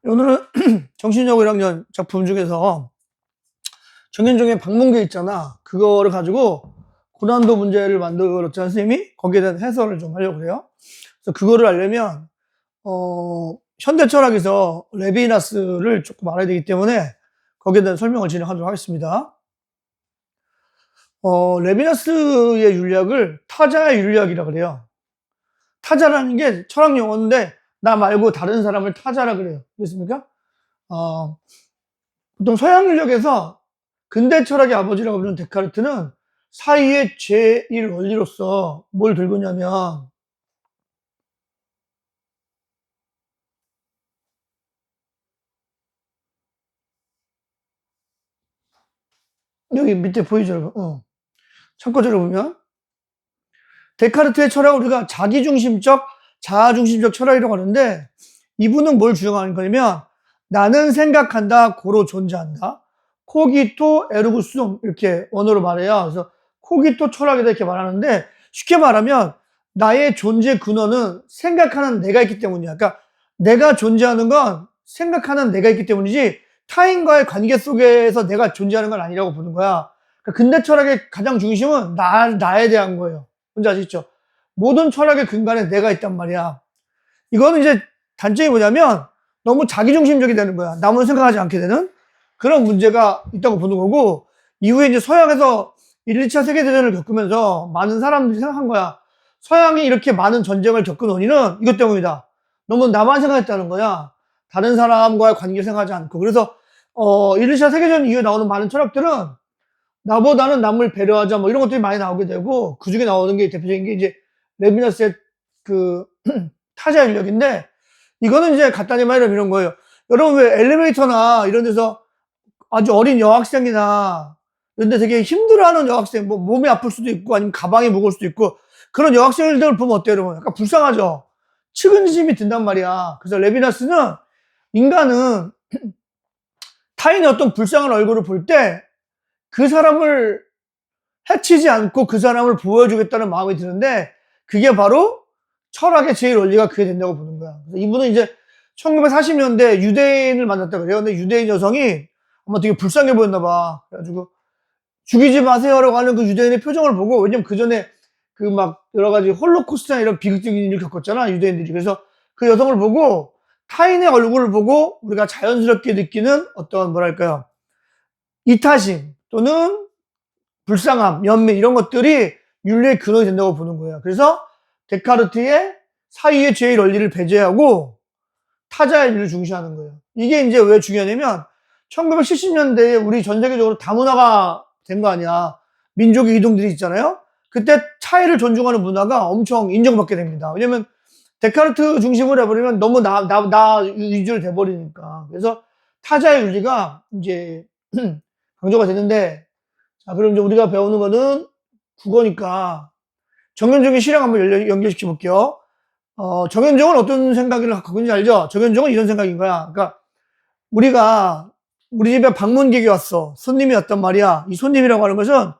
오늘은 정신여고 1학년 작품 중에서 정현종의 방문계 있잖아. 그거를 가지고 고난도 문제를 만들었잖아, 선생님이. 거기에 대한 해설을 좀 하려고 그래요. 그래서 그거를 알려면, 현대 철학에서 레비나스를 조금 알아야 되기 때문에 거기에 대한 설명을 진행하도록 하겠습니다. 레비나스의 윤리학을 타자의 윤리학이라고 그래요. 타자라는 게 철학 용어인데, 나 말고 다른 사람을 타자라 그래요. 그렇습니까? 보통 서양 윤리학에서 근대 철학의 아버지라고 부르는 데카르트는 사이의 제1 원리로서 뭘 들고 있냐면, 여기 밑에 보이죠, 여러분? 참고적으로 보면 데카르트의 철학을 우리가 자기중심적, 자아중심적 철학이라고 하는데, 이분은 뭘 주장하는 거냐면, 나는 생각한다, 고로 존재한다. 코기토 에르고 숨, 이렇게 원어로 말해요. 그래서 코기토 철학이다 이렇게 말하는데, 쉽게 말하면 나의 존재 근원은 생각하는 내가 있기 때문이야. 그러니까 내가 존재하는 건 생각하는 내가 있기 때문이지 타인과의 관계 속에서 내가 존재하는 건 아니라고 보는 거야. 그러니까 근대 철학의 가장 중심은 나에 대한 거예요. 뭔지 아시죠? 모든 철학의 근간에 내가 있단 말이야. 이거는 이제 단점이 뭐냐면 너무 자기중심적이 되는 거야. 남을 생각하지 않게 되는 그런 문제가 있다고 보는 거고, 이후에 이제 서양에서 1, 2차 세계대전을 겪으면서 많은 사람들이 생각한 거야. 서양이 이렇게 많은 전쟁을 겪은 원인은 이것 때문이다. 너무 나만 생각했다는 거야. 다른 사람과의 관계를 생각하지 않고. 그래서 1, 2차 세계대전 이후에 나오는 많은 철학들은 나보다는 남을 배려하자 뭐 이런 것들이 많이 나오게 되고, 그 중에 나오는 게 대표적인 게 이제 레비나스의 그 타자 인력인데, 이거는 이제 간단히 말하면 이런 거예요. 여러분 왜 엘리베이터나 이런 데서 아주 어린 여학생이나 이런 데 되게 힘들어하는 여학생, 뭐 몸이 아플 수도 있고 아니면 가방이 무거울 수도 있고 그런 여학생들을 보면 어때요, 여러분? 약간 불쌍하죠? 측은심이 든단 말이야. 그래서 레비나스는 인간은 타인의 어떤 불쌍한 얼굴을 볼 때 그 사람을 해치지 않고 그 사람을 보여주겠다는 마음이 드는데, 그게 바로 철학의 제일 원리가 그게 된다고 보는 거야. 그래서 이분은 이제 1940년대 유대인을 만났다 그래요. 근데 유대인 여성이 아마 되게 불쌍해 보였나 봐. 그래가지고 죽이지 마세요라고 하는 그 유대인의 표정을 보고, 왜냐면 그 전에 그 막 여러 가지 홀로코스트나 이런 비극적인 일을 겪었잖아, 유대인들이. 그래서 그 여성을 보고 타인의 얼굴을 보고 우리가 자연스럽게 느끼는 어떤 뭐랄까요, 이타심 또는 불쌍함, 연민 이런 것들이 윤리의 근원이 된다고 보는 거예요. 그래서 데카르트의 사이의 제일 원리를 배제하고 타자의 윤리를 중시하는 거예요. 이게 이제 왜 중요하냐면 1970년대에 우리 전 세계적으로 다문화가 된 거 아니야. 민족의 이동들이 있잖아요. 그때 차이를 존중하는 문화가 엄청 인정받게 됩니다. 왜냐면 데카르트 중심으로 해버리면 너무 나 위주로 돼버리니까. 그래서 타자의 윤리가 이제 강조가 되는데, 자, 그럼 이제 우리가 배우는 거는 국어니까 정현종의 실행 한번 연결시켜 볼게요. 정현종은 어떤 생각을 갖고 있는지 알죠? 정현종은 이런 생각인 거야. 그러니까 우리가 우리 집에 방문객이 왔어. 손님이 왔단 말이야. 이 손님이라고 하는 것은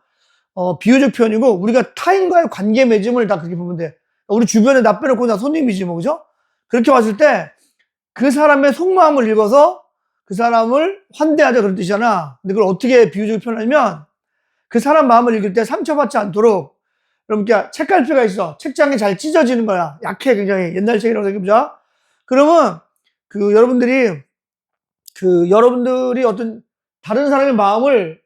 비유적 표현이고, 우리가 타인과의 관계 맺음을 다 그렇게 보면 돼. 우리 주변에 나 빼놓고 다 손님이지 뭐, 그죠? 그렇게 왔을 때 그 사람의 속마음을 읽어서 그 사람을 환대하자 그런 뜻이잖아. 근데 그걸 어떻게 비유적 표현하냐면, 그 사람 마음을 읽을 때 상처받지 않도록, 그러니까 책갈피가 있어. 책장이 잘 찢어지는 거야. 약해, 굉장히. 옛날 책이라고 생각해보자. 그러면 여러분들이 어떤 다른 사람의 마음을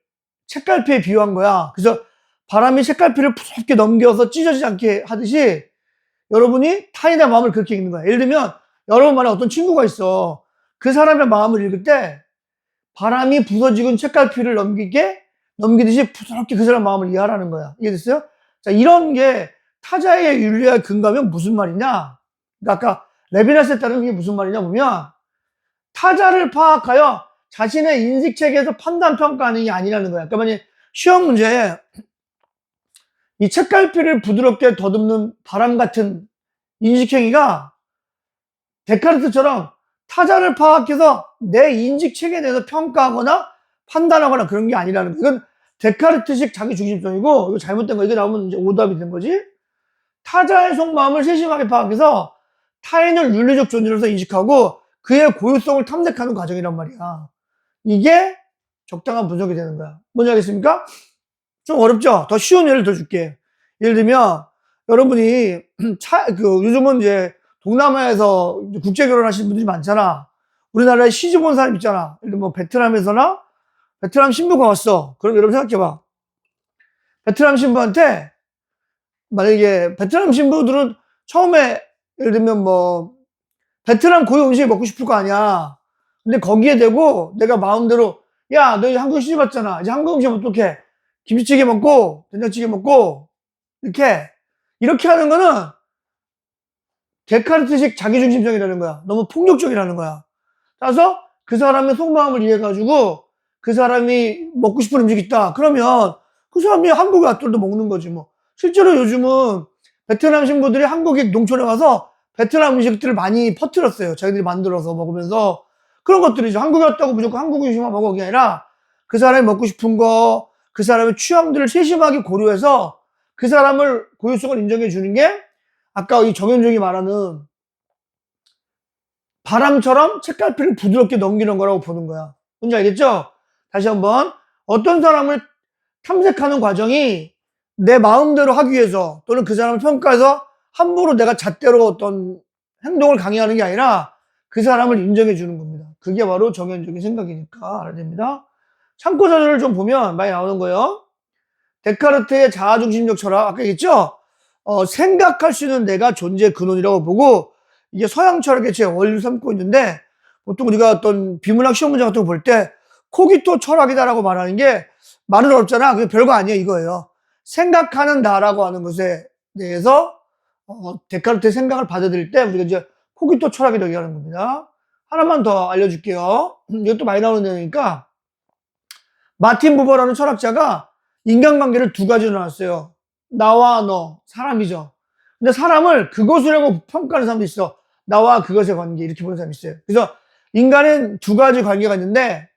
책갈피에 비유한 거야. 그래서 바람이 책갈피를 부드럽게 넘겨서 찢어지지 않게 하듯이 여러분이 타인의 마음을 그렇게 읽는 거야. 예를 들면 여러분 만에 어떤 친구가 있어. 그 사람의 마음을 읽을 때 바람이 부서지고 책갈피를 넘기듯이 부드럽게 그 사람 마음을 이해하라는 거야. 이해됐어요? 자, 이런 게 타자의 윤리의 근거면 무슨 말이냐? 그러니까 아까 레비나스에 따르는 게 무슨 말이냐 보면, 타자를 파악하여 자신의 인식체계에서 판단 평가하는 게 아니라는 거야. 그러니까 만약 시험 문제에 이 책갈피를 부드럽게 더듬는 바람 같은 인식행위가 데카르트처럼 타자를 파악해서 내 인식체계에 대해서 평가하거나 판단하거나 그런 게 아니라는 거야. 이건 데카르트식 자기중심성이고, 이거 잘못된 거, 이게 나오면 이제 오답이 된 거지. 타자의 속마음을 세심하게 파악해서 타인을 윤리적 존재로서 인식하고 그의 고유성을 탐색하는 과정이란 말이야. 이게 적당한 분석이 되는 거야. 뭔지 알겠습니까? 좀 어렵죠? 더 쉬운 예를 더 줄게. 예를 들면, 여러분이, 요즘은 이제 동남아에서 국제 결혼하시는 분들이 많잖아. 우리나라에 시집 온 사람 있잖아. 예를 들면 뭐 베트남에서나, 베트남 신부가 왔어. 그럼 여러분 생각해봐. 베트남 신부한테, 만약에 베트남 신부들은 처음에, 예를 들면 뭐, 베트남 고유 음식이 먹고 싶을 거 아니야. 근데 거기에 대고 내가 마음대로, 야, 너 이제 한국 시집 왔잖아. 이제 한국 음식 어떡해? 김치찌개 먹고, 된장찌개 먹고, 이렇게 하는 거는 데카르트식 자기중심적이라는 거야. 너무 폭력적이라는 거야. 따라서 그 사람의 속마음을 이해해가지고 그 사람이 먹고 싶은 음식이 있다. 그러면 그 사람이 한국의 핫도그도 먹는 거지 뭐. 실제로 요즘은 베트남 신부들이 한국의 농촌에 가서 베트남 음식들을 많이 퍼뜨렸어요. 자기들이 만들어서 먹으면서. 그런 것들이죠. 한국에 왔다고 무조건 한국 음식만 먹어. 그게 아니라 그 사람이 먹고 싶은 거, 그 사람의 취향들을 세심하게 고려해서 그 사람을 고유성을 인정해 주는 게 아까 이 정현종이 말하는 바람처럼 책갈피를 부드럽게 넘기는 거라고 보는 거야. 뭔지 알겠죠? 다시 한번 어떤 사람을 탐색하는 과정이 내 마음대로 하기 위해서 또는 그 사람을 평가해서 함부로 내가 잣대로 어떤 행동을 강요하는 게 아니라 그 사람을 인정해 주는 겁니다. 그게 바로 정현종의 생각이니까 알아야 됩니다. 참고자료를 좀 보면 많이 나오는 거예요. 데카르트의 자아중심적 철학, 아까 얘기했죠? 생각할 수 있는 내가 존재의 근원이라고 보고, 이게 서양 철학의 제 원리를 삼고 있는데, 보통 우리가 어떤 비문학 시험 문제 같은 거 볼 때, 코기토 철학이다라고 말하는 게, 말은 어렵잖아. 그게 별거 아니에요, 이거예요. 생각하는 나라고 하는 것에 대해서, 데카르트의 생각을 받아들일 때, 우리가 이제 코기토 철학이라고 얘기하는 겁니다. 하나만 더 알려줄게요. 이것도 많이 나오는 내용이니까, 마틴 부버라는 철학자가 인간관계를 두 가지로 나눴어요. 나와 너, 사람이죠. 근데 사람을 그것이라고 평가하는 사람도 있어. 나와 그것의 관계, 이렇게 보는 사람이 있어요. 그래서 인간은 두 가지 관계가 있는데,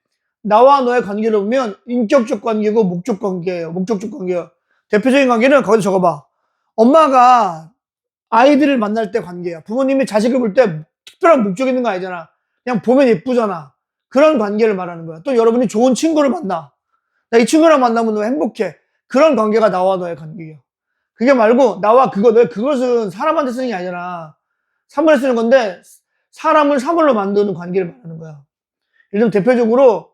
나와 너의 관계를 보면 인격적 관계고 목적 관계예요. 목적적 관계예요. 대표적인 관계는 거기서 적어봐. 엄마가 아이들을 만날 때 관계야. 부모님이 자식을 볼 때 특별한 목적 있는 거 아니잖아. 그냥 보면 예쁘잖아. 그런 관계를 말하는 거야. 또 여러분이 좋은 친구를 만나. 나 이 친구랑 만나면 너무 행복해. 그런 관계가 나와 너의 관계예요. 그게 말고 나와 그거, 너의 그것은 사람한테 쓰는 게 아니잖아. 사물에 쓰는 건데 사람을 사물로 만드는 관계를 말하는 거야. 예를 들면 대표적으로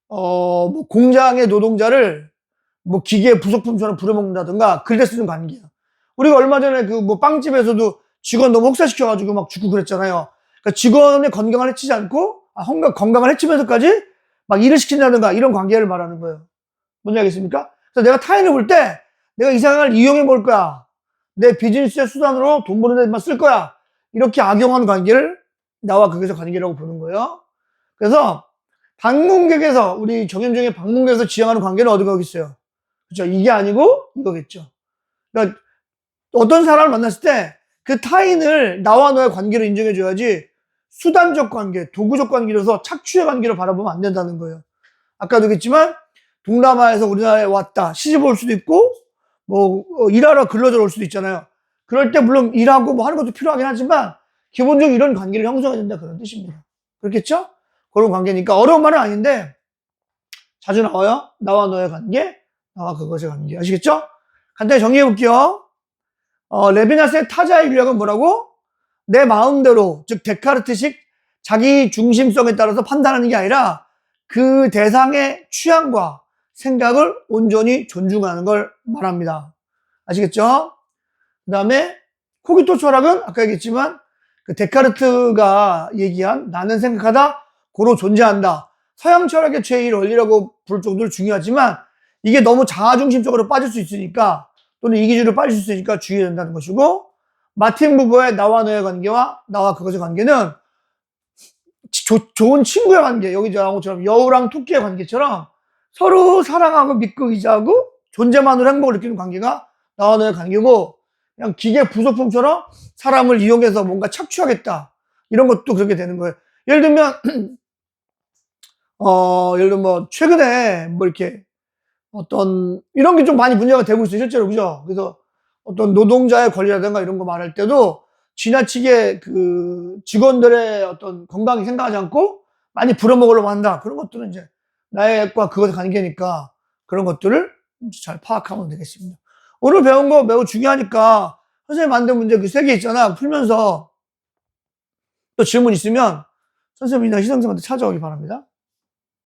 뭐 공장의 노동자를 뭐 기계 부속품처럼 부려먹는다든가 그럴 때 쓰는 관계야. 우리가 얼마 전에 그 뭐 빵집에서도 직원 너무 혹사시켜가지고 막 죽고 그랬잖아요. 그러니까 직원의 건강을 해치지 않고 건강을 해치면서까지 막 일을 시킨다든가 이런 관계를 말하는 거예요. 뭔지 알겠습니까? 그래서 내가 타인을 볼 때 내가 이 상황을 이용해 볼 거야. 내 비즈니스의 수단으로 돈 버는 데만 쓸 거야. 이렇게 악용하는 관계를 나와 그것의 관계라고 보는 거예요. 그래서 방문객에서 우리 정현종의 방문객에서 지향하는 관계는 어디가 있어요? 그렇죠? 이게 아니고 이거겠죠. 그러니까 어떤 사람을 만났을 때 그 타인을 나와 너의 관계로 인정해 줘야지 수단적 관계, 도구적 관계로서 착취의 관계로 바라보면 안 된다는 거예요. 아까도 얘기했지만 동남아에서 우리나라에 왔다. 시집 올 수도 있고 뭐 일하러 근로자로 올 수도 있잖아요. 그럴 때 물론 일하고 뭐 하는 것도 필요하긴 하지만 기본적으로 이런 관계를 형성해야 된다 그런 뜻입니다. 그렇겠죠? 그런 관계니까 어려운 말은 아닌데 자주 나와요. 나와 너의 관계, 나와 그것의 관계. 아시겠죠? 간단히 정리해 볼게요. 레비나스의 타자의 윤리학은 뭐라고? 내 마음대로, 즉 데카르트식 자기 중심성에 따라서 판단하는 게 아니라 그 대상의 취향과 생각을 온전히 존중하는 걸 말합니다. 아시겠죠? 그 다음에 코기토 철학은 아까 얘기했지만 그 데카르트가 얘기한 나는 생각하다, 고로 존재한다. 서양 철학의 제1 원리라고 부를 정도로 중요하지만 이게 너무 자아중심적으로 빠질 수 있으니까 또는 이기주의로 빠질 수 있으니까 주의해야 된다는 것이고, 마틴 부버의 나와 너의 관계와 나와 그것의 관계는 좋은 친구의 관계, 여기 나온 것처럼 여우랑 토끼의 관계처럼 서로 사랑하고 믿고 의지하고 존재만으로 행복을 느끼는 관계가 나와 너의 관계고, 그냥 기계 부속품처럼 사람을 이용해서 뭔가 착취하겠다 이런 것도 그렇게 되는 거예요. 예를 들면 예를 들면 뭐 최근에 뭐 이렇게 어떤 이런 게 좀 많이 문제가 되고 있어요, 실제로. 그죠? 그래서 어떤 노동자의 권리라든가 이런 거 말할 때도 지나치게 그 직원들의 어떤 건강이 생각하지 않고 많이 부려먹으려고 한다. 그런 것들은 이제 나의 액과 그것의 관계니까 그런 것들을 잘 파악하면 되겠습니다. 오늘 배운 거 매우 중요하니까 선생님 만든 문제 그 3개 있잖아. 풀면서 또 질문 있으면 선생님이나 희성쌤한테 찾아오기 바랍니다.